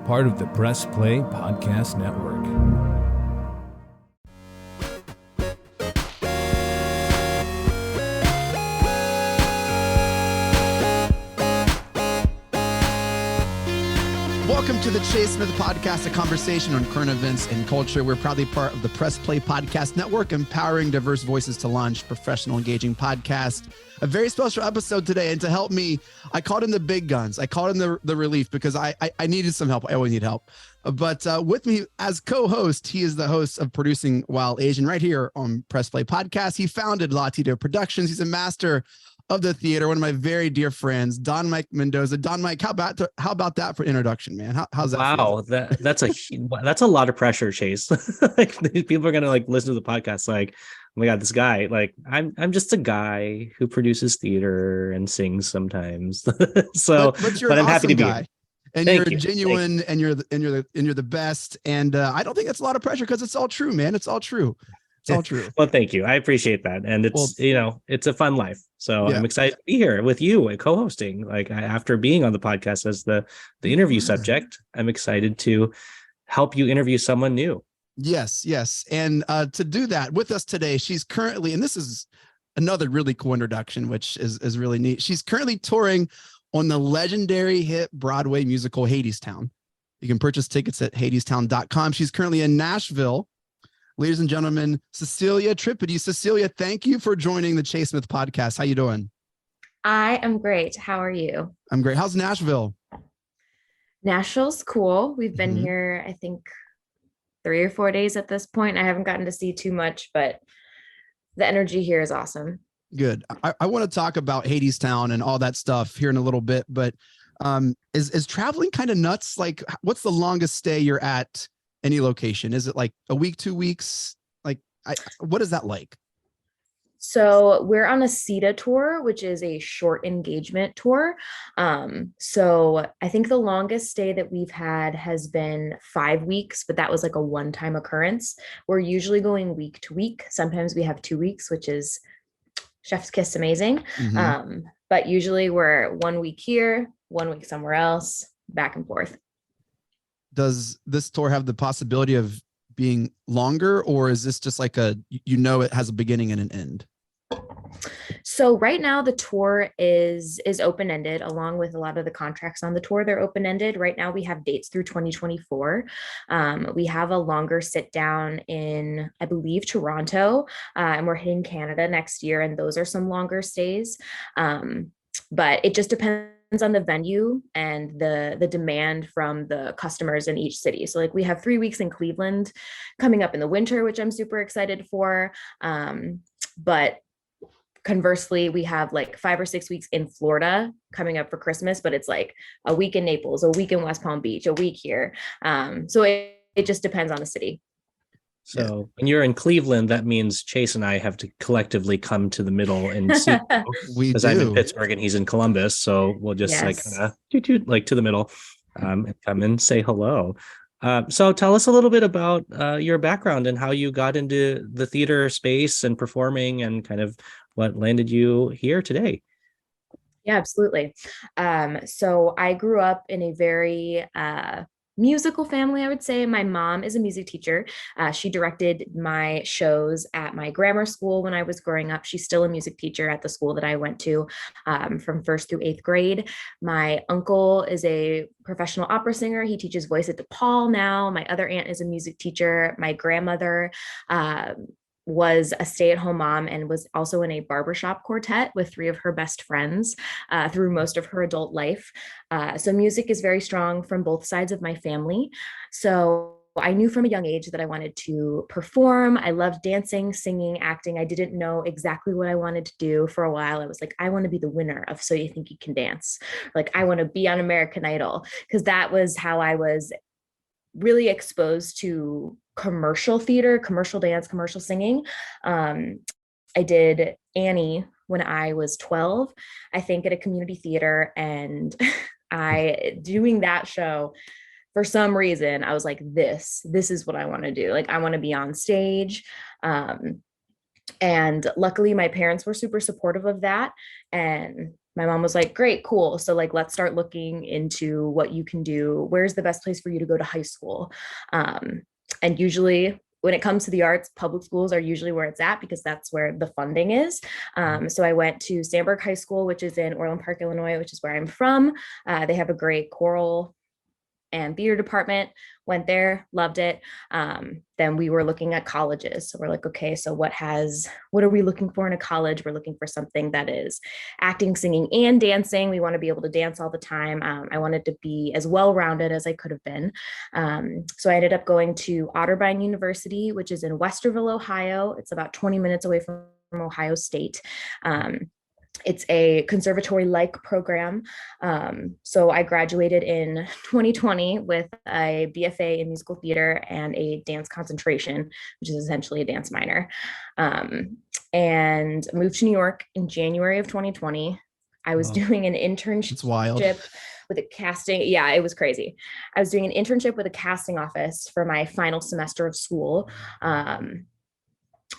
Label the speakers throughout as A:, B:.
A: part of the Press Play Podcast Network.
B: Welcome to the Chase Smith Podcast, a conversation on current events and culture. We're proudly part of the Press Play Podcast Network, empowering diverse voices to launch professional, engaging podcasts. A very special episode today, and to help me, I called in the big guns. I called in the relief because I needed some help. I always need help. But with me as co-host, he is the host of producing While Asain right here on Press Play Podcast. He founded Latino Productions. He's a master of the theater, one of my very dear friends, Don Mike Mendoza. Don Mike, how about that for introduction, man? How's that?
C: Wow, that's a lot of pressure, Chase. Like, people are gonna listen to the podcast like, oh my God, this guy. Like, I'm just a guy who produces theater and sings sometimes. But
B: you're
C: I'm
B: an
C: happy to be
B: guy.
C: here.
B: And
C: Thank
B: you're
C: you.
B: genuine, and you're the best. And I don't think it's a lot of pressure because it's all true, man. It's all true. It's all true.
C: Well, thank you. I appreciate that. And it's, it's a fun life. So
B: yeah.
C: I'm excited to be here with you and co-hosting. Like, after being on the podcast as the interview subject, I'm excited to help you interview someone new.
B: Yes. And to do that with us today, she's currently, and this is another really cool introduction, which is really neat. She's currently touring on the legendary hit Broadway musical HADESTOWN. You can purchase tickets at HADESTOWN.com. She's currently in Nashville. Ladies and gentlemen, Cecilia Trippiedi. Cecilia, thank you for joining the Chase Smith Podcast. How you doing?
D: I am great. How are you?
B: I'm great. How's Nashville?
D: Nashville's cool. We've been here, I think, 3 or 4 days at this point. I haven't gotten to see too much, but the energy here is awesome.
B: Good. I want to talk about HADESTOWN and all that stuff here in a little bit, but is traveling kind of nuts? Like, what's the longest stay you're at any location? Is it like a week, 2 weeks? Like, what is that like?
D: So we're on a CETA tour, which is a short engagement tour. So I think the longest stay that we've had has been 5 weeks, but that was like a one-time occurrence. We're usually going week to week. Sometimes we have 2 weeks, which is chef's kiss amazing. But usually we're 1 week here, 1 week somewhere else, back and forth.
B: Does this tour have the possibility of being longer, or is this just like it has a beginning and an end?
D: So right now the tour is open-ended, along with a lot of the contracts on the tour. They're open-ended. Right now we have dates through 2024. We have a longer sit down in, I believe, Toronto, and we're hitting Canada next year. And those are some longer stays. But it just depends on the venue and the demand from the customers in each city. So like, we have 3 weeks in Cleveland coming up in the winter, which I'm super excited for. But conversely, we have like 5 or 6 weeks in Florida coming up for Christmas, but it's like a week in Naples, a week in West Palm Beach, a week here. So it just depends on the city.
C: So when you're in Cleveland, that means Chase and I have to collectively come to the middle and see you, because I'm in Pittsburgh and he's in Columbus. So we'll just like kind of like to the middle and come and say hello. So tell us a little bit about your background and how you got into the theater space and performing, and kind of what landed you here today.
D: Yeah, absolutely. So I grew up in a very musical family, I would say. My mom is a music teacher. She directed my shows at my grammar school when I was growing up. She's still a music teacher at the school that I went to from 1st through 8th grade. My uncle is a professional opera singer. He teaches voice at DePaul now. My other aunt is a music teacher. My grandmother was a stay-at-home mom and was also in a barbershop quartet with 3 of her best friends through most of her adult life. So music is very strong from both sides of my family. So I knew from a young age that I wanted to perform. I loved dancing, singing, acting. I didn't know exactly what I wanted to do. For a while, I was like, I want to be the winner of So You Think You Can Dance. Like, I want to be on American Idol, because that was how I was really exposed to commercial theater, commercial dance, commercial singing. I did Annie when I was 12, I think, at a community theater. And doing that show, for some reason, I was like, this is what I want to do. Like, I want to be on stage. And luckily my parents were super supportive of that. And my mom was like, great, cool. So like, let's start looking into what you can do. Where's the best place for you to go to high school? And usually when it comes to the arts, public schools are usually where it's at because that's where the funding is. So I went to Sandburg High School, which is in Orland Park, Illinois, which is where I'm from. They have a great choral and theater department. Went there, loved it. Then we were looking at colleges. So we're like, okay, so what are we looking for in a college? We're looking for something that is acting, singing, and dancing. We want to be able to dance all the time. I wanted to be as well-rounded as I could have been. So I ended up going to Otterbein University, which is in Westerville, Ohio. It's about 20 minutes away from Ohio State. It's a conservatory-like program. So I graduated in 2020 with a BFA in musical theater and a dance concentration, which is essentially a dance minor. And moved to New York in January of 2020. I was doing an internship with a casting. Yeah, it was crazy. I was doing an internship with a casting office for my final semester of school.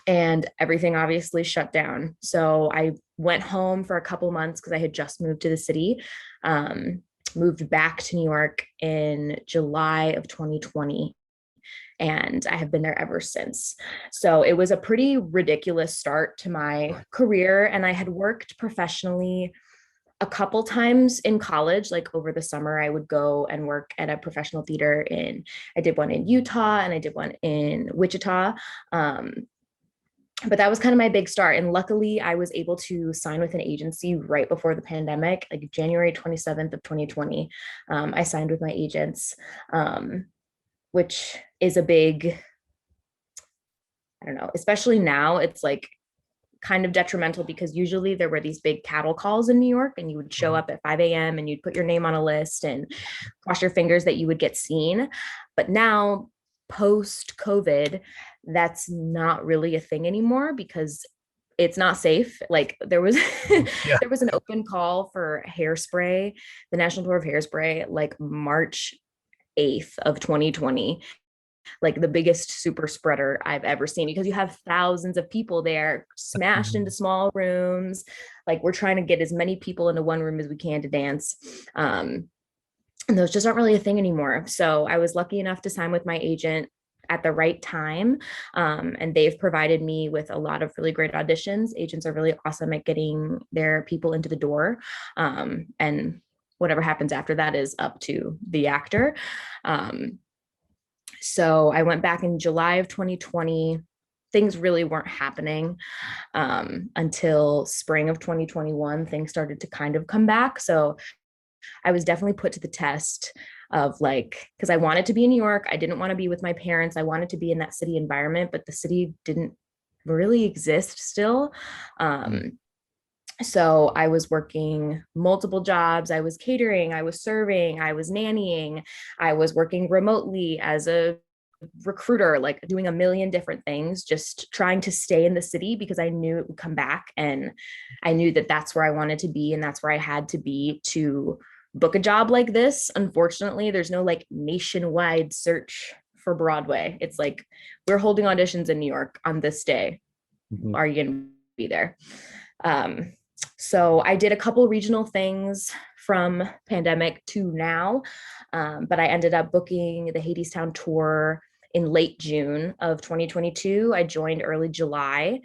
D: And everything obviously shut down. So I went home for a couple months because I had just moved to the city, moved back to New York in July of 2020. And I have been there ever since. So it was a pretty ridiculous start to my career. And I had worked professionally a couple times in college. Like over the summer, I would go and work at a professional theater I did one in Utah and I did one in Wichita. But that was kind of my big start. And luckily I was able to sign with an agency right before the pandemic, like January 27th of 2020. I signed with my agents, which is a big, I don't know, especially now it's like kind of detrimental because usually there were these big cattle calls in New York and you would show up at 5 a.m. and you'd put your name on a list and cross your fingers that you would get seen. But now post COVID, that's not really a thing anymore because it's not safe. Like there was there was an open call for Hairspray, the National Tour of Hairspray, like March 8th of 2020, like the biggest super spreader I've ever seen because you have thousands of people there smashed into small rooms. Like we're trying to get as many people into one room as we can to dance. And those just aren't really a thing anymore. So I was lucky enough to sign with my agent at the right time. And they've provided me with a lot of really great auditions. Agents are really awesome at getting their people into the door. And whatever happens after that is up to the actor. So I went back in July of 2020. Things really weren't happening until spring of 2021. Things started to kind of come back. So I was definitely put to the test of like, because I wanted to be in New York. I didn't want to be with my parents. I wanted to be in that city environment, but the city didn't really exist still. So I was working multiple jobs. I was catering, I was serving, I was nannying, I was working remotely as a recruiter, like doing a million different things, just trying to stay in the city because I knew it would come back. And I knew that that's where I wanted to be. And that's where I had to be to book a job like this. Unfortunately, there's no like nationwide search for Broadway. It's like, we're holding auditions in New York on this day. Are you going to be there? So I did a couple regional things from pandemic to now, but I ended up booking the HADESTOWN tour in late June of 2022. I joined early July,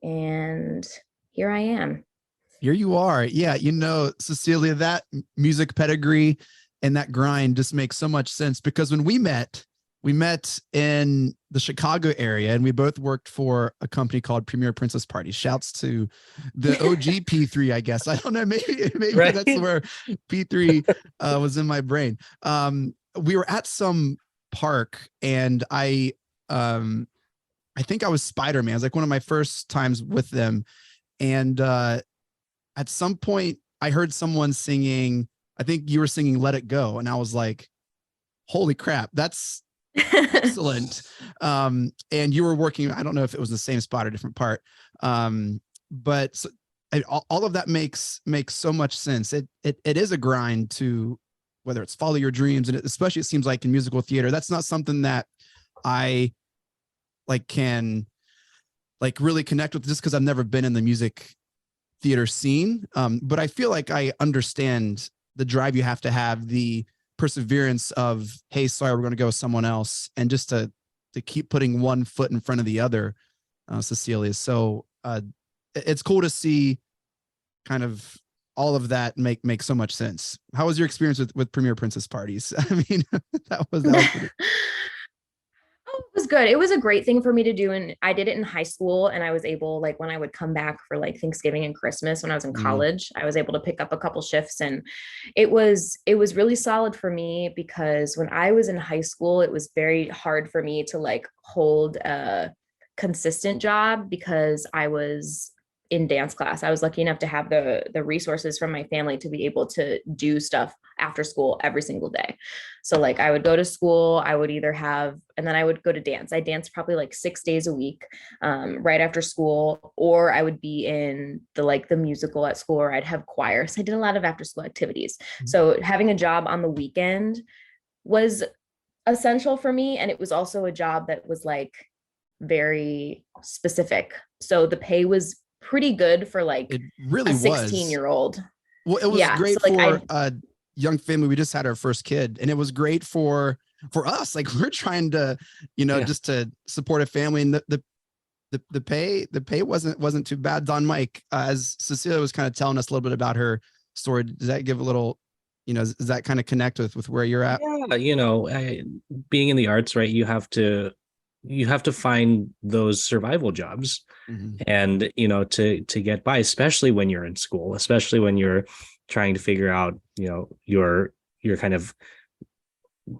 D: and here I am.
B: Here you are. Yeah. You know, Cecilia, that music pedigree and that grind just makes so much sense because when we met in the Chicago area and we both worked for a company called Premier Princess Party. Shouts to the OG P3, I guess. I don't know. Maybe right. That's where P3 was in my brain. We were at some park and I think I was Spider-Man. It was like one of my first times with them. And at some point I heard someone singing, I think you were singing Let It Go. And I was like, holy crap, that's excellent. And you were working, I don't know if it was the same spot or different part. But so, all of that makes so much sense. It is a grind to, whether it's follow your dreams, and especially it seems like in musical theater, that's not something that I like can like really connect with just because I've never been in the music theater scene. But I feel like I understand the drive you have to have, the perseverance of, hey, sorry, we're going to go with someone else. And just to keep putting one foot in front of the other, Cecilia. So it's cool to see kind of all of that make so much sense. How was your experience with Premier Princess parties? I mean, that was pretty.
D: Oh, it was good. It was a great thing for me to do. And I did it in high school, and I was able, like when I would come back for like Thanksgiving and Christmas when I was in college, I was able to pick up a couple shifts, and it was really solid for me, because when I was in high school, it was very hard for me to like hold a consistent job because I was in dance class. I was lucky enough to have the resources from my family to be able to do stuff after school every single day. So like I would go to school, I would either have, and then I would go to dance. I danced probably like 6 days a week, right after school, or I would be in the musical at school, or I'd have choir. So I did a lot of after school activities. So having a job on the weekend was essential for me. And it was also a job that was like very specific. So the pay was pretty good for like
B: it really
D: a 16-year-old.
B: Well, it was great for a young family. We just had our first kid, and it was great for us. Like we're trying to, just to support a family, and the pay wasn't too bad. Don Mike, as Cecilia was kind of telling us a little bit about her story, does that give a little, does that kind of connect with where you're at?
C: Yeah, being in the arts, right? You have to find those survival jobs, and to get by, especially when you're in school, especially when you're trying to figure out your kind of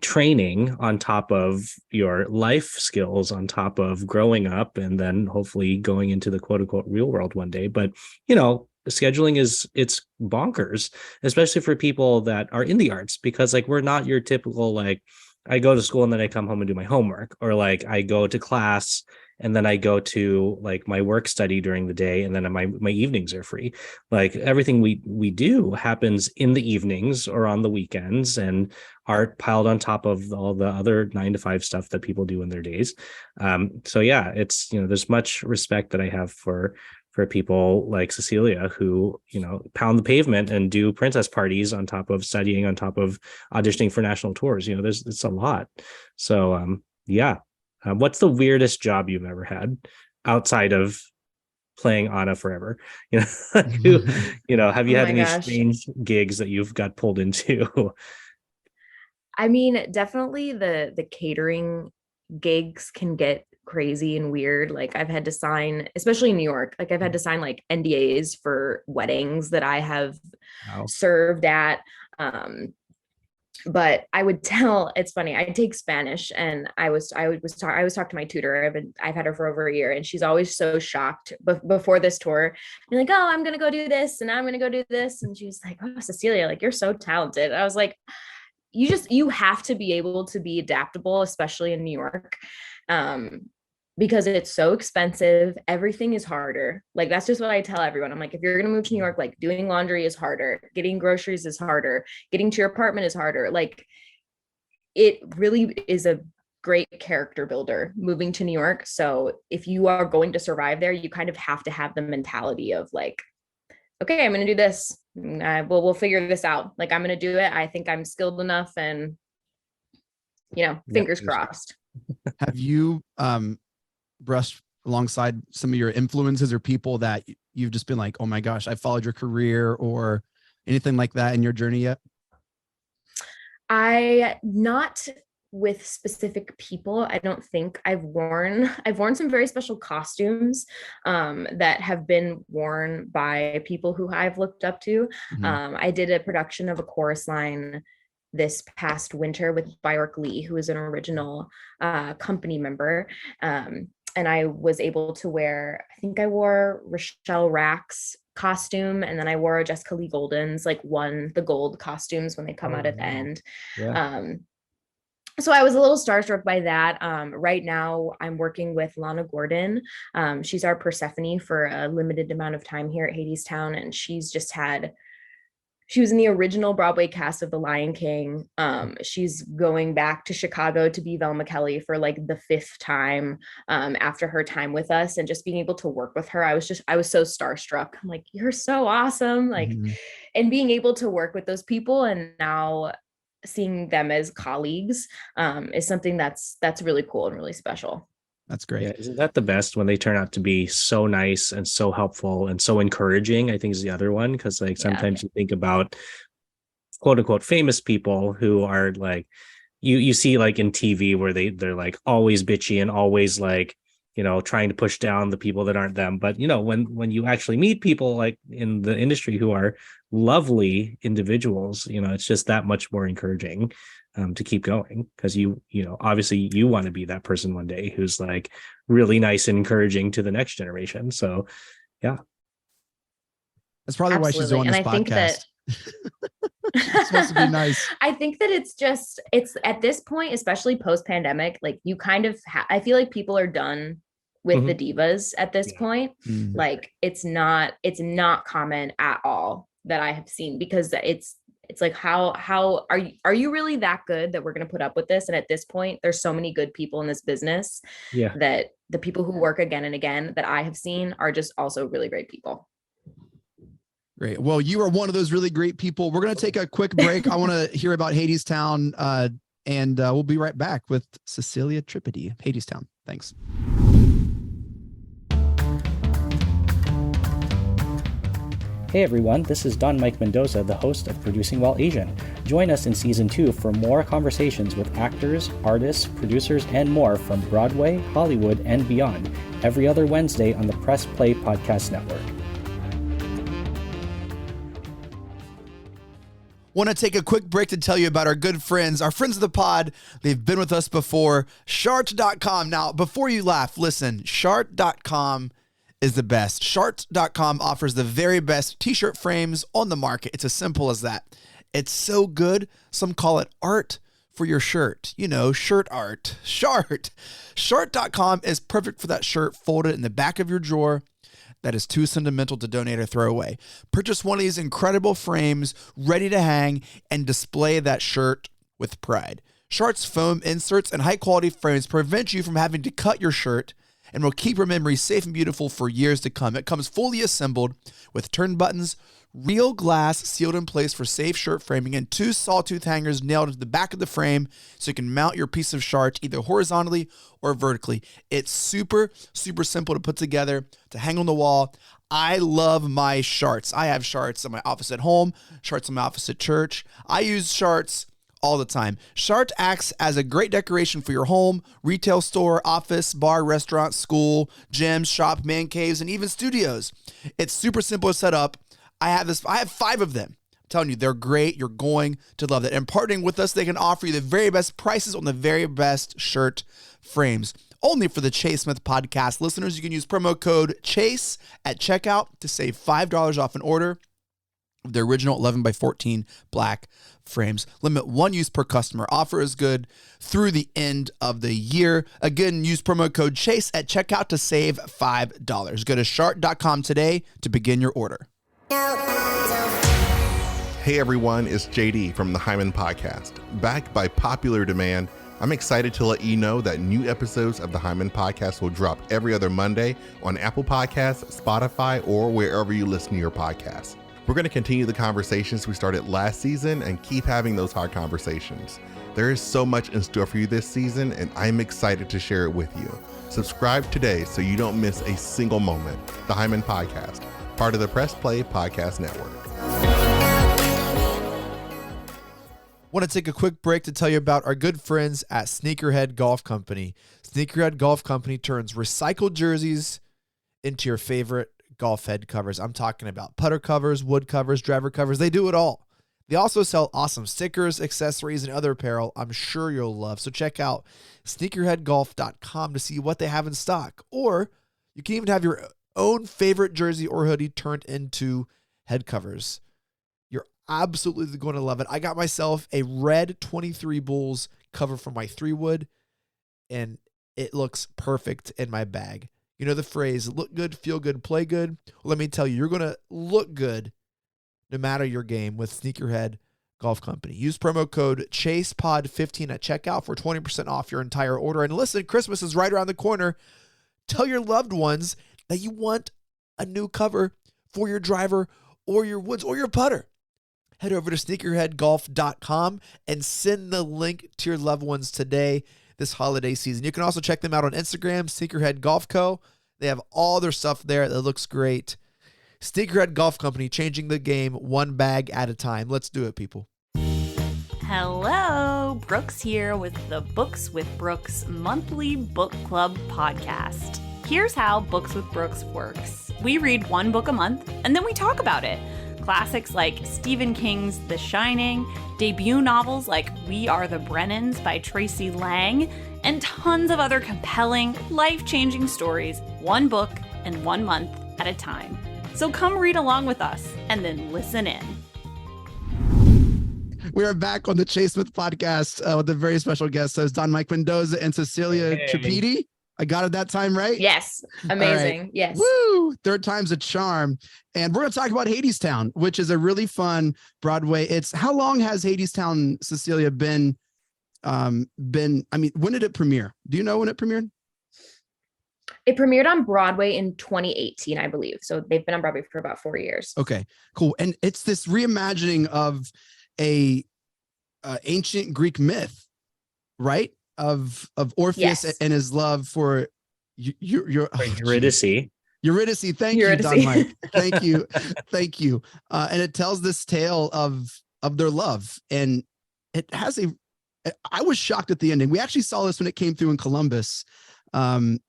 C: training on top of your life skills, on top of growing up, and then hopefully going into the quote unquote real world one day. But scheduling it's bonkers, especially for people that are in the arts, because like we're not your typical like I go to school and then I come home and do my homework, or like I go to class and then I go to like my work study during the day, and then my evenings are free. Like everything we do happens in the evenings or on the weekends, and are piled on top of all the other 9 to 5 stuff that people do in their days. So yeah, it's there's much respect that I have for people like Cecilia who, pound the pavement and do princess parties on top of studying, on top of auditioning for national tours. It's a lot. So, yeah. What's the weirdest job you've ever had outside of playing Anna forever? Have you had any strange gigs that you've got pulled into?
D: I mean, definitely the catering gigs can get crazy and weird. Like I've had to sign, especially in New York, like I've had to sign like NDAs for weddings that I have served at. But I would tell, it's funny, I take Spanish, and I was talking to my tutor. I've had her for over a year, and she's always so shocked before this tour. I'm like, oh, I'm going to go do this, and I'm going to go do this. And she's like, oh, Cecilia, like you're so talented. I was like, you have to be able to be adaptable, especially in New York. Because it's so expensive. Everything is harder. Like, that's just what I tell everyone. I'm like, if you're going to move to New York, like doing laundry is harder. Getting groceries is harder. Getting to your apartment is harder. Like, it really is a great character builder moving to New York. So if you are going to survive there, you kind of have to have the mentality of like, okay, I'm going to do this. We'll figure this out. Like, I'm going to do it. I think I'm skilled enough, and, fingers crossed.
B: Have you, brushed alongside some of your influences or people that you've just been like, oh my gosh, I followed your career, or anything like that in your journey yet?
D: Not with specific people. I don't think I've worn some very special costumes that have been worn by people who I've looked up to. I did a production of a chorus line this past winter with Bjork Lee, who is an original company member. And I was able to wear, I think I wore Rochelle Rack's costume, and then I wore Jessica Lee Golden's, like won the gold costumes when they come out at the end. Yeah. So I was a little starstruck by that. Right now I'm working with Lana Gordon. She's our Persephone for a limited amount of time here at HADESTOWN, and she's just had She was in the original Broadway cast of The Lion King. She's going back to Chicago to be Velma Kelly for like the 5th time after her time with us. And just being able to work with her, I was so starstruck. I'm like, you're so awesome. Like, and being able to work with those people and now seeing them as colleagues is something that's really cool and really special.
B: That's great.
C: Yeah, isn't that the best when they turn out to be so nice and so helpful and so encouraging? I think is the other one, because like sometimes you think about quote unquote famous people who are like you see like in TV where they're like always bitchy and always like, you know, trying to push down the people that aren't them. But you know, when you actually meet people like in the industry who are lovely individuals, you know, it's just that much more encouraging to keep going, because you know, obviously you want to be that person one day who's like really nice and encouraging to the next generation. So yeah,
B: that's probably why she's doing this podcast. It's supposed to be nice.
D: I think that it's at this point, especially post-pandemic, like you kind of I feel like people are done with the divas at this point. Like it's not common at all that I have seen, because it's like, how are you really that good that we're going to put up with this? And at this point, there's so many good people in this business that the people who work again and again that I have seen are just also really great people.
B: Great. Well, you are one of those really great people. We're going to take a quick break. I want to hear about HADESTOWN, and we'll be right back with Cecilia Trippiedi. HADESTOWN. Thanks.
E: Hey everyone, this is Don Mike Mendoza, the host of Producing While Asian. Join us in Season 2 for more conversations with actors, artists, producers, and more from Broadway, Hollywood, and beyond, every other Wednesday on the Press Play Podcast Network.
B: Want to take a quick break to tell you about our good friends, our friends of the pod. They've been with us before, Shart.com. Now, before you laugh, listen, Shart.com is the best. Shart.com offers the very best t-shirt frames on the market. It's as simple as that. It's so good, some call it art for your shirt. You know, shirt art. Shart.com is perfect for that shirt folded in the back of your drawer that is too sentimental to donate or throw away. Purchase one of these incredible frames ready to hang and display that shirt with pride. Shart's foam inserts and high-quality frames prevent you from having to cut your shirt and will keep your memories safe and beautiful for years to come. It comes fully assembled with turn buttons, real glass sealed in place for safe shirt framing, and 2 sawtooth hangers nailed to the back of the frame so you can mount your piece of Shart either horizontally or vertically. It's super, super simple to put together, to hang on the wall. I love my Sharts. I have Sharts in my office at home, Sharts in my office at church. I use Sharts all the time. Shart acts as a great decoration for your home, retail store, office, bar, restaurant, school, gym, shop, man caves, and even studios. It's super simple to set up. I have 5 of them. I'm telling you, they're great. You're going to love it. And partnering with us, they can offer you the very best prices on the very best shirt frames. Only for the Chase Smith podcast listeners, you can use promo code CHASE at checkout to save $5 off an order of the original 11x14 black frames. Limit 1 use per customer. Offer is good through the end of the year. Again, use promo code CHASE at checkout to save $5. Go to Shart.com today to begin your order.
F: Hey everyone, it's JD from the Hyman Podcast. Backed by popular demand, I'm excited to let you know that new episodes of the Hyman Podcast will drop every other Monday on Apple Podcasts, Spotify, or wherever you listen to your podcasts. We're going to continue the conversations we started last season and keep having those hard conversations. There is so much in store for you this season, and I'm excited to share it with you. Subscribe today so you don't miss a single moment. The Hyman Podcast, part of the Press Play Podcast Network.
B: Want to take a quick break to tell you about our good friends at Sneakerhead Golf Company. Sneakerhead Golf Company turns recycled jerseys into your favorite golf head covers. I'm talking about putter covers, wood covers, driver covers. They do it all. They also sell awesome stickers, accessories, and other apparel I'm sure you'll love. So check out sneakerheadgolf.com to see what they have in stock. Or you can even have your own favorite jersey or hoodie turned into head covers. You're absolutely going to love it. I got myself a red 23 Bulls cover for my 3-wood, and it looks perfect in my bag. You know the phrase, look good, feel good, play good? Well, let me tell you, you're going to look good no matter your game with Sneakerhead Golf Company. Use promo code ChasePod15 at checkout for 20% off your entire order. And listen, Christmas is right around the corner. Tell your loved ones that you want a new cover for your driver or your woods or your putter. Head over to sneakerheadgolf.com and send the link to your loved ones today this holiday season. You can also check them out on Instagram, Sneakerhead Golf Co. They have all their stuff there that looks great. Sneakerhead Golf Company, changing the game one bag at a time. Let's do it, people.
G: Hello, Brooks here with the Books with Brooks monthly book club podcast. Here's how Books with Brooks works. We read one book a month, and then we talk about it. Classics like Stephen King's The Shining, debut novels like We Are the Brennans by Tracy Lang, and tons of other compelling, life-changing stories, one book and 1 month at a time. So come read along with us and then listen in.
B: We are back on the Chase Smith podcast with a very special guest host, Don Mike Mendoza and Cecilia Trippiedi. I got it that time, right?
D: Yes. Amazing. Right. Yes.
B: Woo! Third time's a charm. And we're going to talk about HADESTOWN, which is a really fun Broadway. How long has HADESTOWN, Cecilia, been, when did it premiere? Do you know when it premiered?
D: It premiered on Broadway in 2018, I believe. So they've been on Broadway for about 4 years.
B: Okay, cool. And it's this reimagining of a ancient Greek myth, right? Of Orpheus and his love for
C: Eurydice.
B: Eurydice, thank you, Don Mike. Thank you. Thank you. And it tells this tale of their love. And it has I was shocked at the ending. We actually saw this when it came through in Columbus. I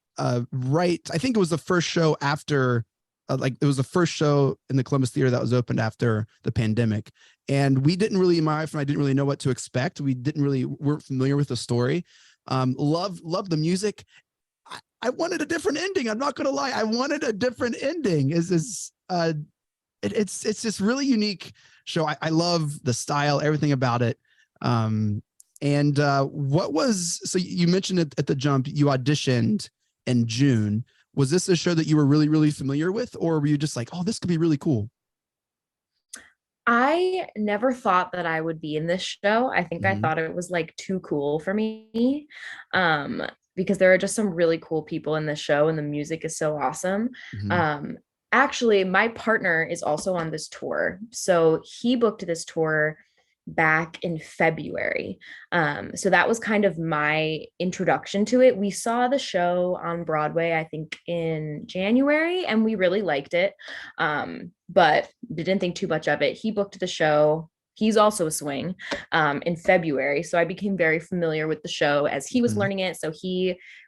B: think it was the first show after, it was the first show in the Columbus Theater that was opened after the pandemic. And we didn't really, my wife and I didn't really know what to expect. We weren't familiar with the story. Love the music. I wanted a different ending. I'm not going to lie. I wanted a different ending. It's this really unique show. I love the style, everything about it. So you mentioned it at the jump, you auditioned in June. Was this a show that you were really, really familiar with, or were you just like, oh, this could be really cool?
D: I never thought that I would be in this show. I think I thought it was like too cool for me, because there are just some really cool people in this show and the music is so awesome. Actually, my partner is also on this tour. So he booked this tour back in February. So that was kind of my introduction to it. We saw the show on Broadway, I think in January, and we really liked it. But didn't think too much of it. He booked the show. He's also a swing in February. So I became very familiar with the show as he was learning it. So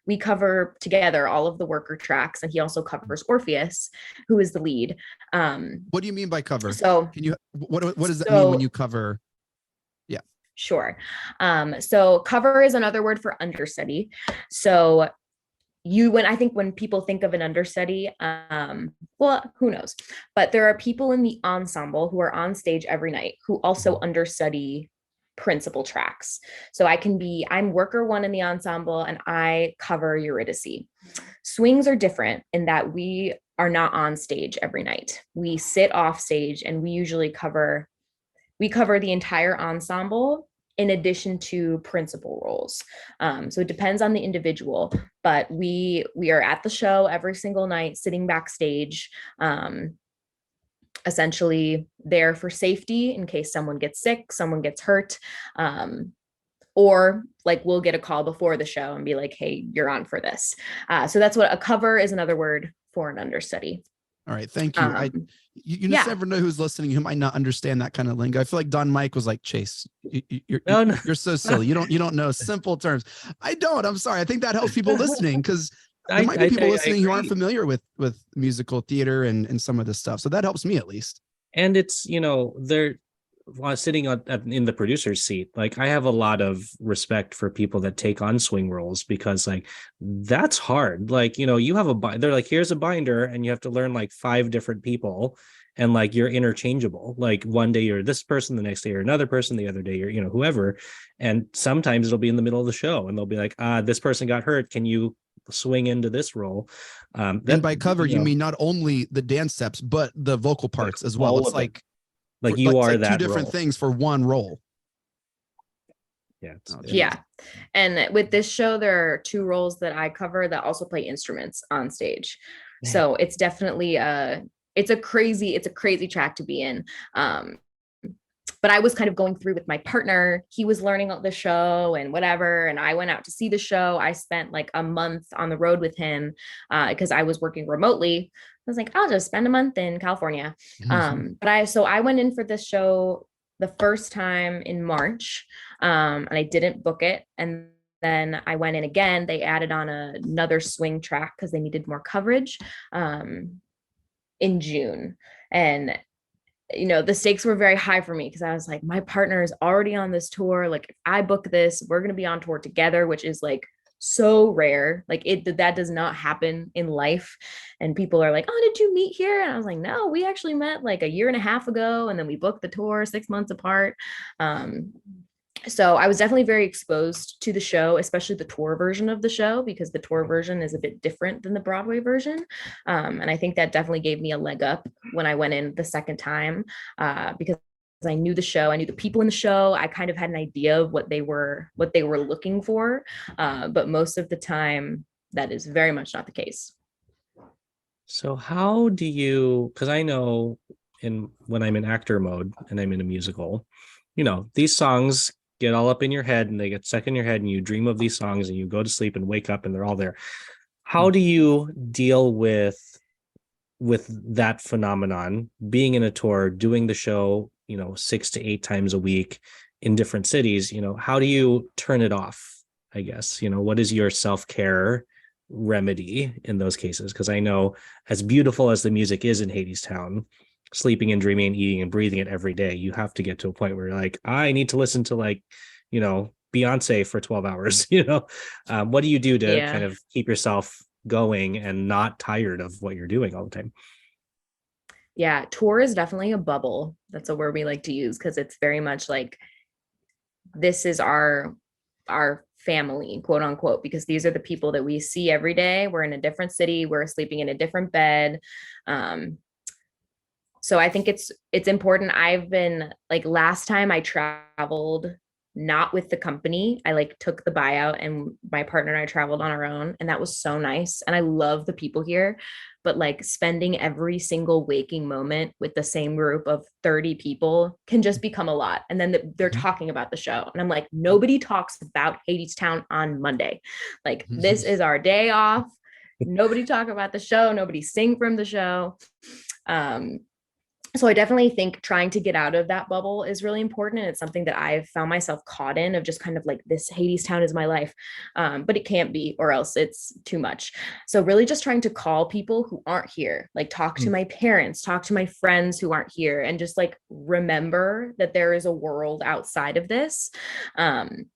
D: we cover together all of the worker tracks, and he also covers Orpheus, who is the lead.
B: What do you mean by cover?
D: So
B: what does that mean when you cover? Yeah.
D: Sure. So cover is another word for understudy. So when people think of an understudy, well, who knows, but there are people in the ensemble who are on stage every night who also understudy principal tracks. So I'm worker one in the ensemble and I cover Eurydice. Swings are different in that we are not on stage every night. We sit off stage and we usually cover the entire ensemble in addition to principal roles. So it depends on the individual, but we are at the show every single night, sitting backstage, essentially there for safety in case someone gets sick, someone gets hurt, or like we'll get a call before the show and be like, hey, you're on for this. So that's what a cover is, another word for an understudy.
B: All right. Thank you. You just never know who's listening who might not understand that kind of lingo. I feel like Don Mike was like, Chase, you're so silly. You don't know simple terms. I don't. I'm sorry. I think that helps people listening, because there might be people listening who aren't familiar with musical theater and some of this stuff. So that helps me at least.
C: And it's, they're sitting in the producer's seat. Like, I have a lot of respect for people that take on swing roles, because like that's hard. Like, you have they're like, here's a binder and you have to learn like 5 different people, and like you're interchangeable. Like one day you're this person, the next day you're another person, the other day you're whoever. And sometimes it'll be in the middle of the show and they'll be like, this person got hurt, can you swing into this role?
B: And by cover you mean not only the dance steps but the vocal parts as well. It's like
C: Like you are that
B: two different
C: role.
B: things for one role.
C: Yeah.
D: Yeah. And with this show, there are 2 roles that I cover that also play instruments on stage. Man. So it's definitely it's a crazy track to be in. But I was kind of going through with my partner. He was learning the show and whatever. And I went out to see the show. I spent like a month on the road with him because I was working remotely. I was like, I'll just spend a month in California. But I went in for this show the first time in March and I didn't book it. And then I went in again. They added on another swing track because they needed more coverage in June. And the stakes were very high for me because I was like, my partner is already on this tour. Like, if I book this, we're going to be on tour together, which is like so rare. Like that does not happen in life. And people are like, oh, did you meet here? And I was like, no, we actually met like a year and a half ago. And then we booked the tour 6 months apart. So I was definitely very exposed to the show, especially the tour version of the show, because the tour version is a bit different than the Broadway version. And I think that definitely gave me a leg up when I went in the second time, because I knew the show, I knew the people in the show. I kind of had an idea of what they were looking for. But most of the time, that is very much not the case.
C: So how do you, because I know when I'm in actor mode and I'm in a musical, these songs get all up in your head and they get stuck in your head and you dream of these songs and you go to sleep and wake up and they're all there. How do you deal with that phenomenon, being in a tour, doing the show, 6 to 8 times a week in different cities? How do you turn it off? I guess, what is your self-care remedy in those cases? Because I know, as beautiful as the music is in Hadestown, sleeping and dreaming and eating and breathing it every day, you have to get to a point where you're like, I need to listen to Beyonce for 12 hours. What do you do to kind of keep yourself going and not tired of what you're doing all the time?
D: Yeah, tour is definitely a bubble. That's a word we like to use because it's very much like, this is our family, quote unquote, because these are the people that we see every day. We're in a different city. We're sleeping in a different bed. So I think it's important. I've been like, last time I traveled, not with the company, I took the buyout and my partner and I traveled on our own. And that was so nice. And I love the people here, but spending every single waking moment with the same group of 30 people can just become a lot. And then they're talking about the show. And I'm like, nobody talks about Hadestown on Monday. This is our day off. Nobody talk about the show. Nobody sing from the show. So I definitely think trying to get out of that bubble is really important. And it's something that I've found myself caught in, of just kind of this Hadestown is my life. But it can't be, or else it's too much. So really just trying to call people who aren't here, talk to my parents, talk to my friends who aren't here, and just remember that there is a world outside of this. And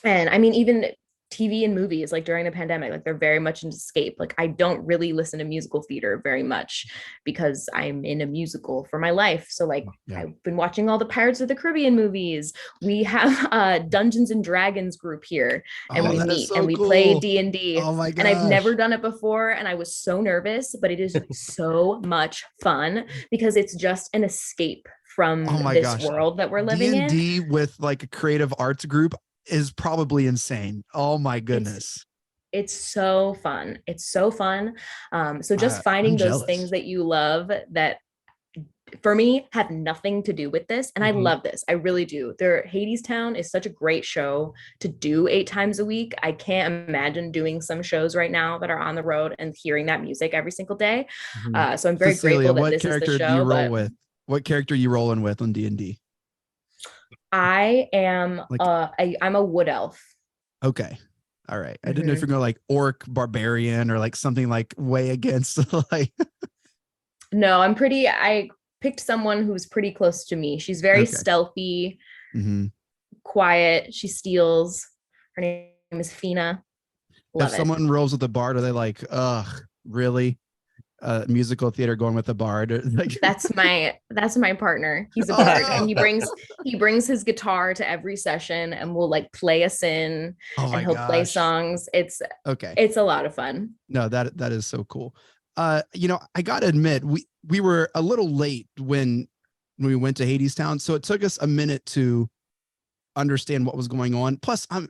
D: I mean, even TV and movies, during the pandemic, they're very much an escape. I don't really listen to musical theater very much because I'm in a musical for my life. So I've been watching all the Pirates of the Caribbean movies. We have a Dungeons and Dragons group here, and we meet and we play D&D.
B: Oh my gosh.
D: And I've never done it before, and I was so nervous, but it is so much fun because it's just an escape from this world that we're living in.
B: D&D with a creative arts group is probably insane. Oh my goodness.
D: It's so fun. It's so fun. So just finding those things that you love that for me have nothing to do with this. And I love this. I really do. Hadestown is such a great show to do 8 times a week. I can't imagine doing some shows right now that are on the road and hearing that music every single day. So I'm very
B: Cecilia,
D: grateful that this is the show.
B: What character do you roll with? What character are you rolling with on D&D?
D: I am I'm a wood elf.
B: Okay. All right. I didn't know if you're going orc barbarian or something way against
D: No, I picked someone who's pretty close to me. She's very stealthy, quiet. She steals. Her name is Fina.
B: If someone rolls with a bard, are they ugh, really? Musical theater going with a bard?
D: That's my partner. He's a bard, and he brings his guitar to every session and will play us in, and he'll play songs. It's a lot of fun.
B: No, that is so cool. I gotta admit, we were a little late when when we went to Hadestown. So it took us a minute to understand what was going on. Plus I'm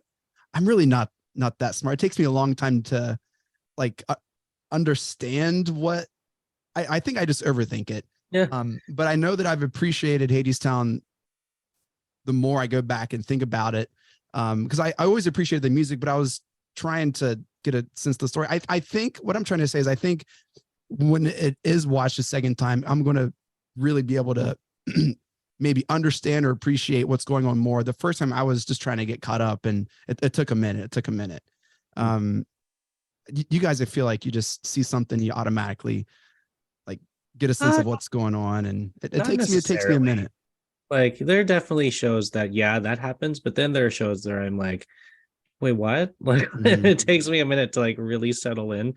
B: really not that smart. It takes me a long time to like understand what I think I just overthink it.
C: Yeah.
B: But I know that I've appreciated Hadestown the more I go back and think about it. Because I always appreciated the music, but I was trying to get a sense of the story. I think what I'm trying to say is I think when it is watched a second time, I'm going to really be able to maybe understand or appreciate what's going on more. The first time I was just trying to get caught up, and it took a minute. You guys, I feel like you just see something, you automatically like get a sense of what's going on, and it takes me a minute.
C: Like there are definitely shows that that happens, but then there are shows where I'm like, wait, what? Like it takes me a minute to like really settle in.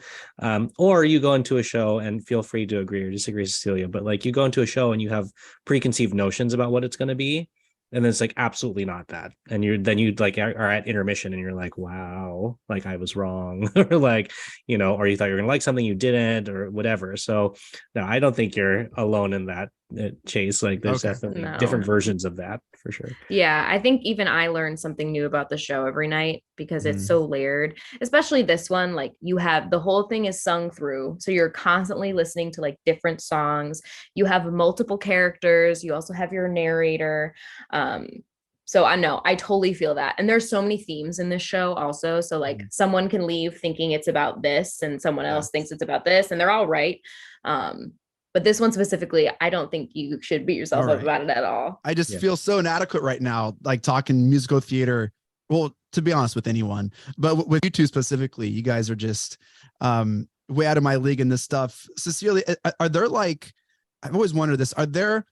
C: Or you go into a show, and feel free to agree or disagree, Cecilia, but like you go into a show and you have preconceived notions about what it's going to be, and then it's like absolutely not that, and you like are at intermission and you're like, wow, like I was wrong, or like, or you thought you were gonna like something you didn't, or whatever. So no, I don't think you're alone in that, Chase. Like there's definitely different versions of that for sure.
D: Yeah, I think even I learn something new about the show every night because it's so layered, especially this one. Like you have the whole thing is sung through, so you're constantly listening to like different songs. You have multiple characters, you also have your narrator. So I know I totally feel that. And there's so many themes in this show also. So like someone can leave thinking it's about this and someone else thinks it's about this, and they're all right. But this one specifically, I don't think you should beat yourself up about it at all.
B: I just feel so inadequate right now, like talking musical theater. Well, to be honest with anyone, but with you two specifically, you guys are just way out of my league in this stuff. Cecilia, are there like, I've always wondered this, are there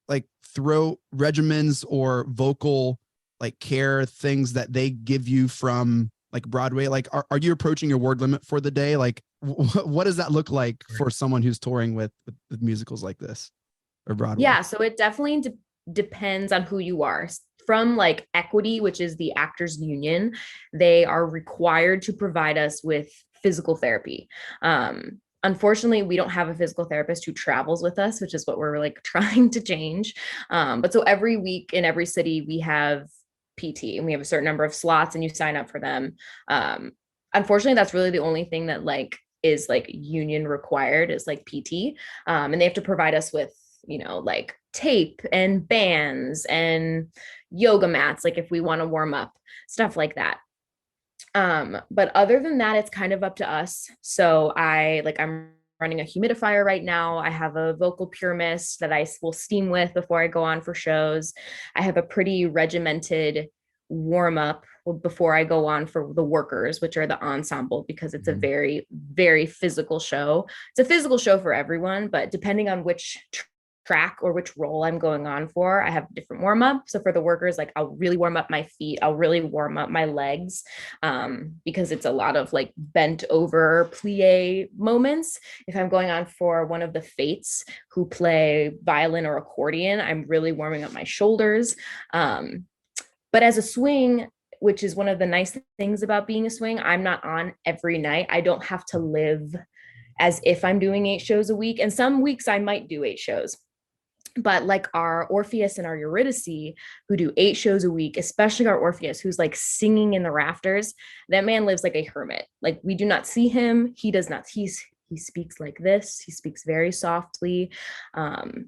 B: like throat regimens or vocal like care things that they give you from like Broadway? Like, are you approaching your word limit for the day? Like, what does that look like for someone who's touring with musicals like this or Broadway?
D: Yeah, so it definitely depends on who you are. From like Equity, which is the actors union, they are required to provide us with physical therapy. Unfortunately, we don't have a physical therapist who travels with us, which is what we're like trying to change. But so every week in every city, we have PT, and we have a certain number of slots, and you sign up for them. Unfortunately, that's really the only thing that like is like union required is like PT. And they have to provide us with, like tape and bands and yoga mats, like if we want to warm up, stuff like that. But other than that, it's kind of up to us. So I'm running a humidifier right now. I have a vocal pure mist that I will steam with before I go on for shows. I have a pretty regimented warm up before I go on for the workers, which are the ensemble, because it's a very, very physical show. It's a physical show for everyone, but depending on which track or which role I'm going on for, I have different warm up. So for the workers, like I'll really warm up my feet, I'll really warm up my legs, because it's a lot of like bent over plie moments. If I'm going on for one of the Fates who play violin or accordion, I'm really warming up my shoulders. But as a swing, which is one of the nice things about being a swing, I'm not on every night. I don't have to live as if I'm doing 8 shows a week. And some weeks I might do 8 shows. But like our Orpheus and our Eurydice, who do 8 shows a week, especially our Orpheus, who's like singing in the rafters, that man lives like a hermit. Like we do not see him. He does not. He speaks like this. He speaks very softly.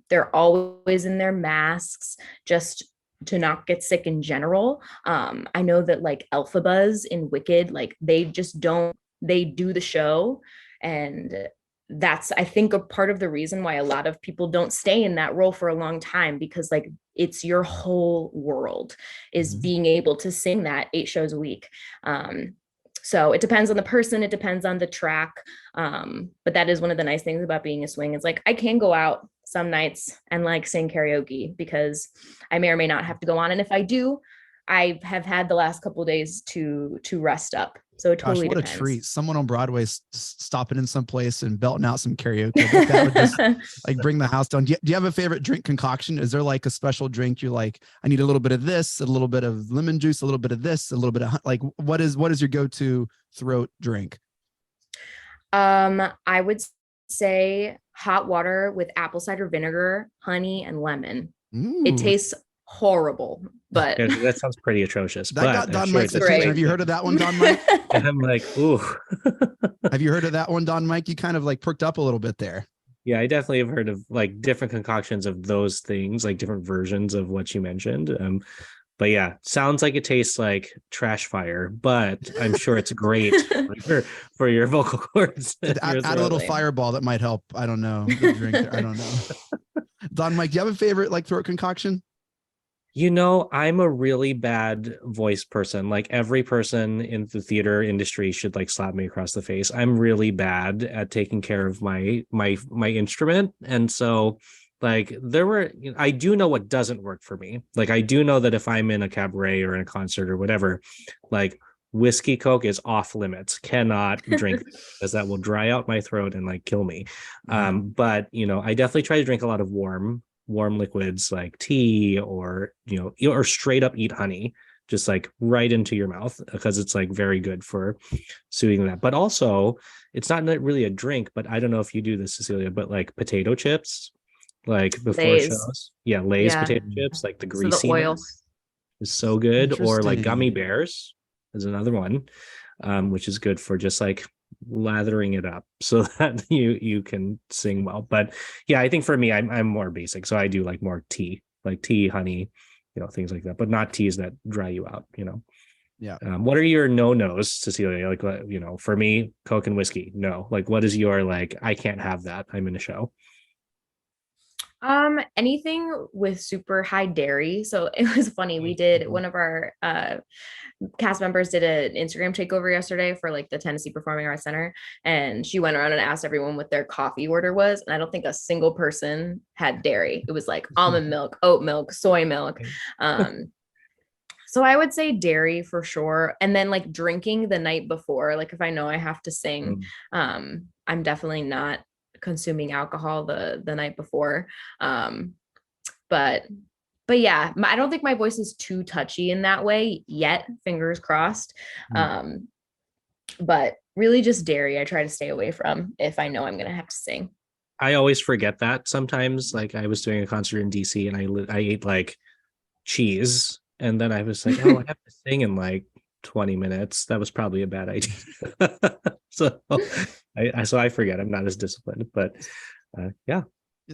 D: They're always in their masks, just to not get sick in general. I know that like Elphabas in Wicked, like they do the show. And that's, I think, a part of the reason why a lot of people don't stay in that role for a long time, because like it's your whole world is being able to sing that 8 shows a week. So it depends on the person, it depends on the track. But that is one of the nice things about being a swing, is like I can go out some nights and like sing karaoke, because I may or may not have to go on. And if I do, I have had the last couple of days to rest up. So it totally
B: what
D: depends.
B: A treat. Someone on Broadway stopping in some place and belting out some karaoke. That would just like bring the house down. Do you have a favorite drink concoction? Is there like a special drink you're like, I need a little bit of this, a little bit of lemon juice, a little bit of this, a little bit of like, what is your go-to throat drink?
D: I would say hot water with apple cider vinegar, honey, and lemon.
B: Ooh.
D: It tastes horrible, but
C: Yeah, that sounds pretty atrocious.
B: That
C: but
B: got Don
C: sure
B: Mike's attention. Have you heard of that one, Don Mike?
C: And I'm like, ooh.
B: Have you heard of that one, Don Mike? You kind of like perked up a little bit there.
C: Yeah, I definitely have heard of like different concoctions of those things, like different versions of what you mentioned. But yeah, sounds like it tastes like trash fire, but I'm sure it's great for your vocal cords.
B: Add a little fireball that might help. I don't know. The drink there. I don't know. Don Mike, do you have a favorite like throat concoction?
C: I'm a really bad voice person. Like every person in the theater industry should like slap me across the face. I'm really bad at taking care of my instrument. And so like I do know what doesn't work for me. Like I do know that if I'm in a cabaret or in a concert or whatever, like whiskey Coke is off limits, cannot drink because that will dry out my throat and like kill me. But I definitely try to drink a lot of warm liquids like tea or or straight up eat honey just like right into your mouth because it's like very good for soothing that. But also it's not really a drink, but I don't know if you do this, Cecilia, but like potato chips, like before
D: Lay's.
C: Shows. Lay's potato chips, like the greasiness
D: the oil
C: is so good. Or like gummy bears is another one, which is good for just like lathering it up so that you can sing well. But yeah, I think for me, I'm more basic, so I do like more tea, like tea, honey, things like that, but not teas that dry you out.
B: Yeah.
C: What are your no-nos, Cecilia? Like, for me, Coke and whiskey, no. Like, what is your like? I can't have that. I'm in a show.
D: Anything with super high dairy. So it was funny. We did one of our cast members did an Instagram takeover yesterday for like the Tennessee Performing Arts Center, and she went around and asked everyone what their coffee order was, and I don't think a single person had dairy. It was like almond milk, oat milk, soy milk. So I would say dairy for sure, and then like drinking the night before. Like if I know I have to sing, I'm definitely not consuming alcohol the night before. But yeah, I don't think my voice is too touchy in that way yet, fingers crossed. But really just dairy I try to stay away from if I know I'm going to have to sing.
C: I always forget that sometimes. Like I was doing a concert in DC and I ate like cheese, and then I was like, oh, I have to sing in like 20 minutes. That was probably a bad idea. So I forget. I'm not as disciplined, but yeah.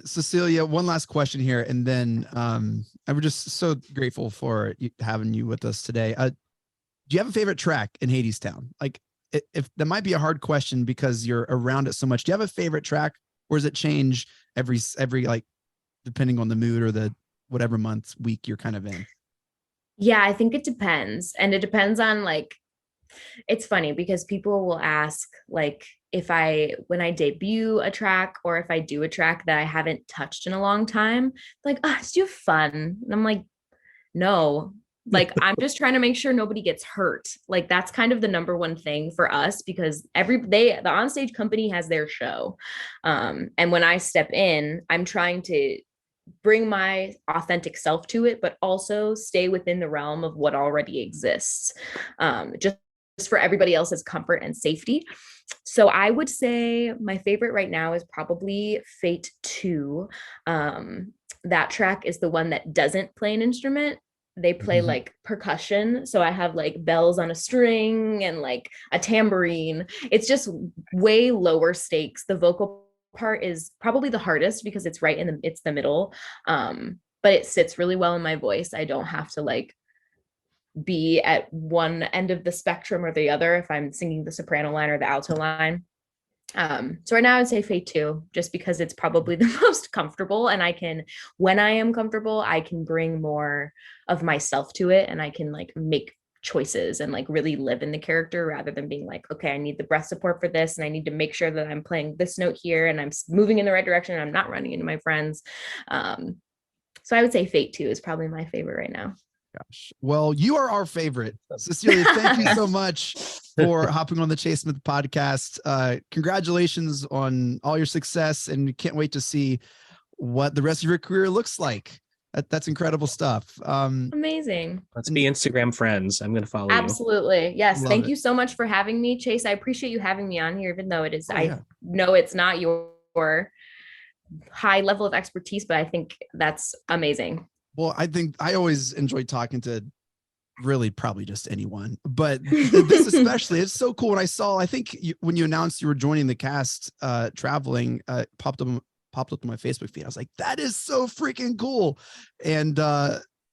B: Cecilia, one last question here, and then I'm just so grateful for having you with us today. Do you have a favorite track in HADESTOWN? Like, if that might be a hard question because you're around it so much. Do you have a favorite track, or does it change every like depending on the mood or the whatever month, week you're kind of in?
D: Yeah, I think it depends, and it depends on like. It's funny because people will ask like when I debut a track or if I do a track that I haven't touched in a long time, like, it's too fun. And I'm like, no, like, I'm just trying to make sure nobody gets hurt. Like, that's kind of the number one thing for us because the onstage company has their show. And when I step in, I'm trying to bring my authentic self to it, but also stay within the realm of what already exists. Just for everybody else's comfort and safety. So I would say my favorite right now is probably Fate 2. That track is the one that doesn't play an instrument. They play like percussion. So I have like bells on a string and like a tambourine. It's just way lower stakes. The vocal part is probably the hardest because it's right in it's the middle. But it sits really well in my voice. I don't have to like be at one end of the spectrum or the other if I'm singing the soprano line or the alto line. So right now I would say Fate 2, just because it's probably the most comfortable, and when I am comfortable, I can bring more of myself to it, and I can like make choices and like really live in the character rather than being like, okay, I need the breath support for this, and I need to make sure that I'm playing this note here and I'm moving in the right direction and I'm not running into my friends. So I would say Fate 2 is probably my favorite right now.
B: Gosh. Well, you are our favorite. Cecilia, thank you so much for hopping on the Chase Smith podcast. Congratulations on all your success, and we can't wait to see what the rest of your career looks like. That's incredible stuff.
D: Amazing.
C: Let's be Instagram friends. I'm going to follow you.
D: Absolutely. Yes.
B: Love
D: Thank
B: it.
D: you so much for having me, Chase. I appreciate you having me on here, even though it is,
B: Oh, yeah.
D: I know it's not your high level of expertise, but I think that's amazing.
B: Well, I think I always enjoy talking to really probably just anyone, but this especially, it's so cool. When I saw, I think when you announced you were joining the cast, traveling, popped up on my Facebook feed. I was like, that is so freaking cool. And,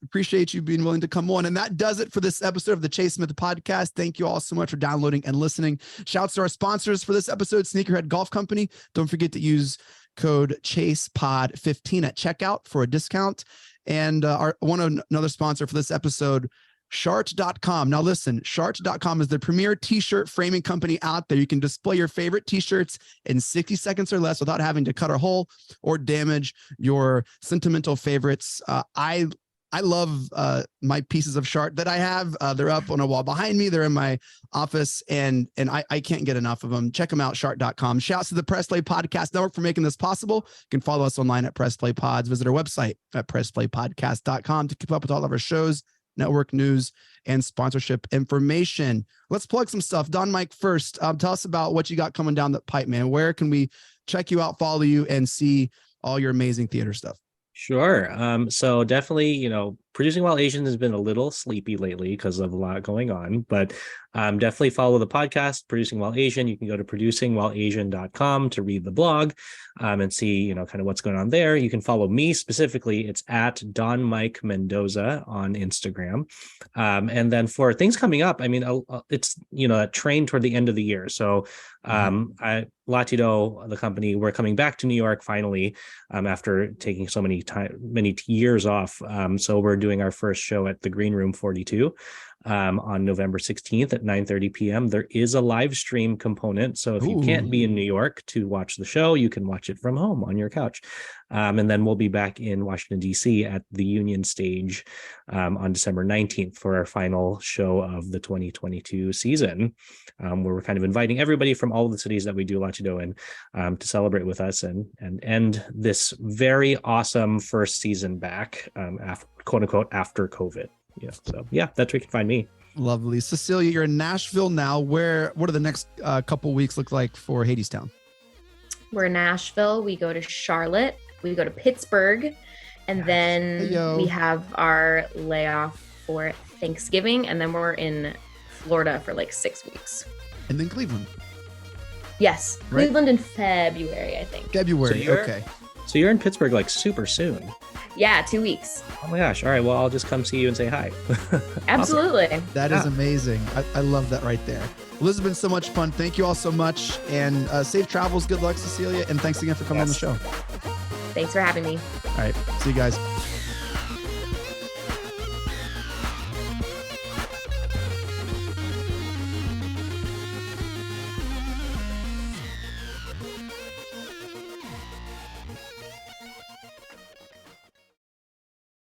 B: appreciate you being willing to come on. And that does it for this episode of the Chase Smith podcast. Thank you all so much for downloading and listening. Shouts to our sponsors for this episode, Sneakerhead Golf Company. Don't forget to use code ChasePod15 at checkout for a discount. And another sponsor for this episode, Shart.com. Now listen, Shart.com is the premier t-shirt framing company out there. You can display your favorite t-shirts in 60 seconds or less without having to cut a hole or damage your sentimental favorites. I love my pieces of Shart that I have. They're up on a wall behind me. They're in my office, and I can't get enough of them. Check them out, Shart.com. Shouts to the Press Play Podcast Network for making this possible. You can follow us online at Press Play Pods. Visit our website at pressplaypodcast.com to keep up with all of our shows, network news, and sponsorship information. Let's plug some stuff. Don Mike, first, tell us about what you got coming down the pipe, man. Where can we check you out, follow you, and see all your amazing theater stuff?
C: Sure. So definitely, Producing While Asian has been a little sleepy lately because of a lot going on, but definitely follow the podcast, Producing While Asian. You can go to producingwhileasian.com to read the blog and see, kind of what's going on there. You can follow me specifically. It's at Don Mike Mendoza on Instagram. And then for things coming up, it's, a train toward the end of the year. So Latido, the company, we're coming back to New York finally after taking so many years off. So we're doing our first show at the Green Room 42 on November 16th at 9:30 p.m. There is a live stream component. So if you can't be in New York to watch the show, you can watch it from home on your couch. And then we'll be back in Washington, D.C. at the Union Stage on December 19th for our final show of the 2022 season, where we're kind of inviting everybody from all of the cities that we do Latido in to celebrate with us and end this very awesome first season back, after, quote unquote, after COVID. Yeah. So yeah, that's where you can find me.
B: Lovely. Cecilia, you're in Nashville now. What do the next couple weeks look like for HADESTOWN?
D: We're in Nashville. We go to Charlotte. We go to Pittsburgh. And then we have our layoff for Thanksgiving. And then we're in Florida for like 6 weeks.
B: And then Cleveland.
D: Yes. Right? Cleveland in February, I think.
B: February. Okay.
C: So you're in Pittsburgh like super soon.
D: Yeah, 2 weeks.
C: Oh my gosh. All right. Well, I'll just come see you and say hi.
D: Absolutely.
C: Awesome.
B: That is amazing. I love that right there. Well, this has been so much fun. Thank you all so much. And safe travels. Good luck, Cecilia. And thanks again for coming on the show.
D: Thanks for having me.
B: All right. See you guys.